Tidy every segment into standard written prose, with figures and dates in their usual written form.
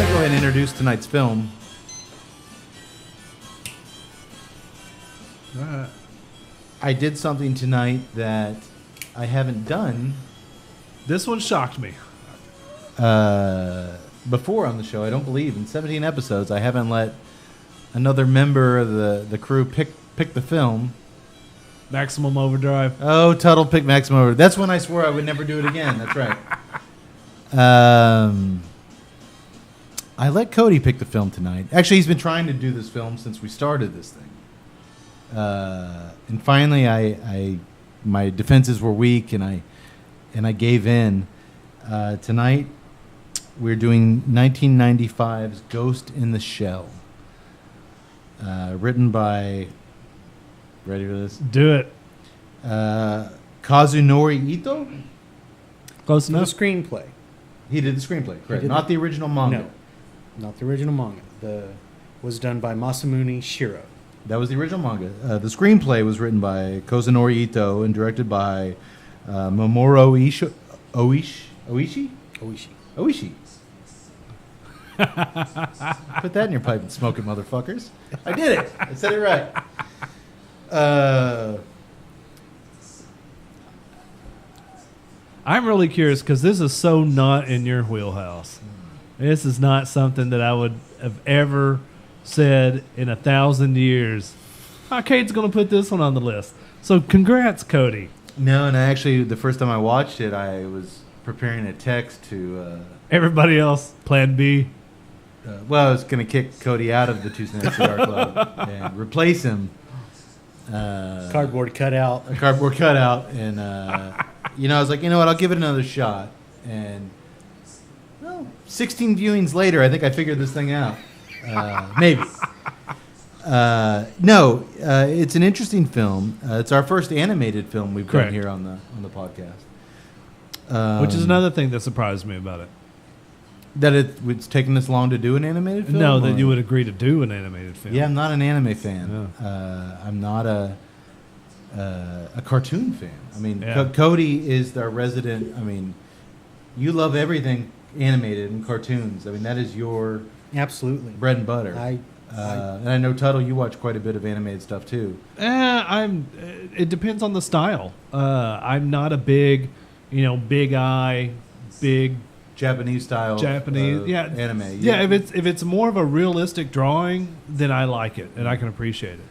Go ahead and introduce tonight's film. I did something tonight that I haven't done. This one shocked me. Before on the show. I don't believe in 17 episodes I haven't let another member of the crew pick the film. Maximum Overdrive. Oh, Tuttle picked Maximum Overdrive. That's when I swore I would never do it again. That's right. I let Cody pick the film tonight. Actually, he's been trying to do this film since we started this thing. And finally, I my defenses were weak, and I gave in. Tonight, we're doing 1995's Ghost in the Shell, written by. Ready for this? Do it. Kazunori Ito. Close The enough. screenplay. He did the screenplay, correct? did Not the original manga. No, not the original manga. Was done by Masamune Shiro. That was the original manga. The screenplay was written by Kazunori Ito and directed by Mamoru Oishi. Put that in your pipe and smoke it, motherfuckers. I did it. I said it right. I'm really curious because this is so not in your wheelhouse. This is not something that I would have ever said in 1,000 years. Cade's going to put this one on the list. So congrats, Cody. No, and actually, the first time I watched it, I was preparing a text to... Everybody else, Plan B. I was going to kick Cody out of the Tuesday Night Cigar Club and replace him. Cardboard cutout. A cardboard cutout. And, I was like, you know what, I'll give it another shot. And, 16 viewings later, I think I figured this thing out. Maybe. It's an interesting film. It's our first animated film we've done here on the podcast. Which is another thing that surprised me about it. That it's taken this long to do an animated film? No, that you would agree to do an animated film. Yeah, I'm not an anime fan. Yeah. I'm not a cartoon fan. I mean, Yeah. Cody is our resident. I mean, you love everything animated and cartoons. I mean, that is your Absolutely. bread and butter. I and I know, Tuttle, you watch quite a bit of animated stuff too. It depends on the style. I'm not a big, big eye, big Japanese style anime. Yeah, if it's more of a realistic drawing, then I like it and I can appreciate it.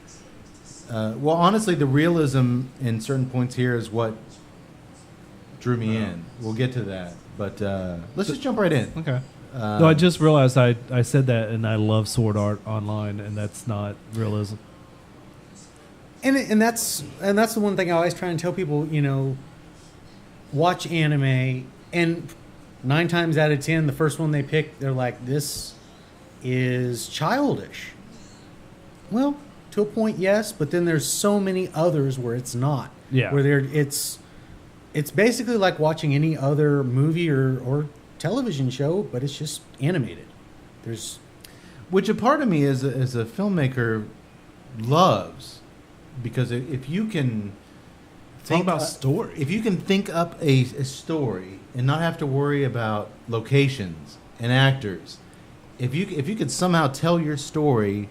Well, honestly, the realism in certain points here is what drew me in. We'll get to that, but let's just jump right in. Okay. No, I just realized I said that, and I love Sword Art Online, and that's not realism. And that's the one thing I always try and tell people. Watch anime, and 9 times out of 10, the first one they pick, they're like, "This is childish." Well, to a point, yes, but then there's so many others where it's not. Yeah. Where it's basically like watching any other movie or television show, but it's just animated. Which a part of me as a filmmaker loves, because if you can It's all about story. If you can think up a story and not have to worry about locations and actors, if you could somehow tell your story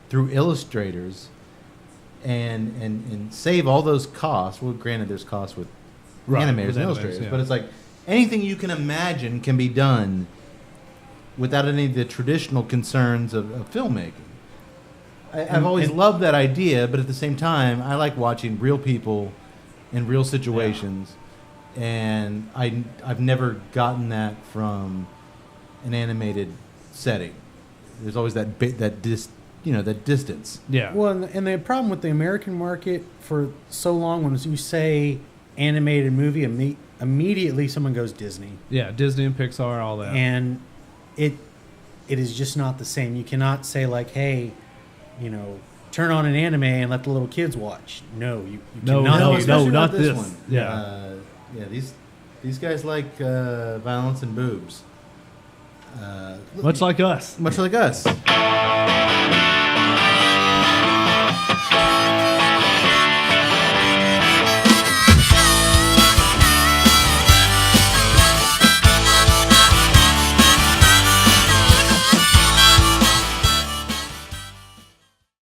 through illustrators and save all those costs. Well, granted, there's costs with animators and illustrators, yeah. but it's like anything you can imagine can be done without any of the traditional concerns of filmmaking. I've always loved that idea, but at the same time, I like watching real people in real situations, and I've never gotten that from an animated setting. There's always that distance. Yeah. Well, and the problem with the American market for so long, when you say animated movie, immediately someone goes Disney. Yeah, Disney and Pixar, all that. And it is just not the same. You cannot say like, hey, turn on an anime and let the little kids watch. No, you cannot. No, especially not this one. Yeah. These guys like violence and boobs. Much like us. Much like us.